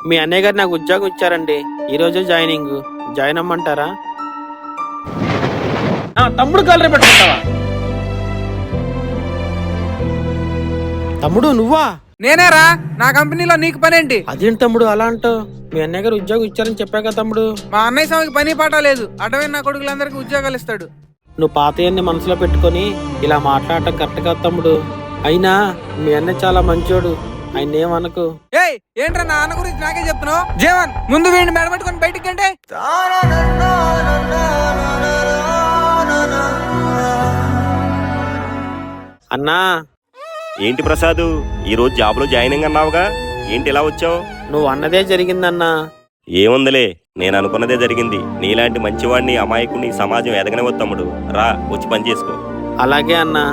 మీ అన్నయ్య గారు నాకు ఉద్యోగం ఇచ్చారండి. ఈ రోజే జాయిన్ అమ్మంటారా? తమ్ముడు కలరే పెట్టుకుంటావా? తమ్ముడు నువ్వా? నేనేరా, నా కంపెనీలో నీకు పనేంటి? అదేంటి తమ్ముడు అలా అంటావు? మీ అన్నయ్య గారు ఉద్యోగం ఇచ్చారని చెప్పాక తమ్ముడు. మా అన్నయ్య స్వామికి పని పాట లేదు, అటవైన నా కొడుకులందరికీ ఉద్యోగాలు ఇస్తాడు. నువ్వు పాతయన్ని మనసులో పెట్టుకొని ఇలా మాట్లాడటం కరెక్ట్ కాదు తమ్ముడు. అయినా మీ అన్నయ్య చాలా మంచోడు, ఆయన ఏమనకు. ఏయ్, ఏంట్రా నా అన్న గురించి నాకే చెప్తున్నావు? జీవన్, ముందు వీడిని మెడబెట్టుకొని బయటికి అంటే. అన్నా, ఏంటి ప్రసాద్, ఈ రోజు జాబ్ లో జాయినింగ్ అన్నావుగా, ఏంటి ఇలా వచ్చావు? నువ్వు అన్నదే జరిగిందన్నా. ఏముందిలే, నేను అనుకున్నదే జరిగింది. నీలాంటి మంచివాడిని అమాయకుడిని సమాజం ఎదగనివ్వదు తమ్ముడు. రా, వచ్చి పని చేసుకో. అలాగే అన్నా.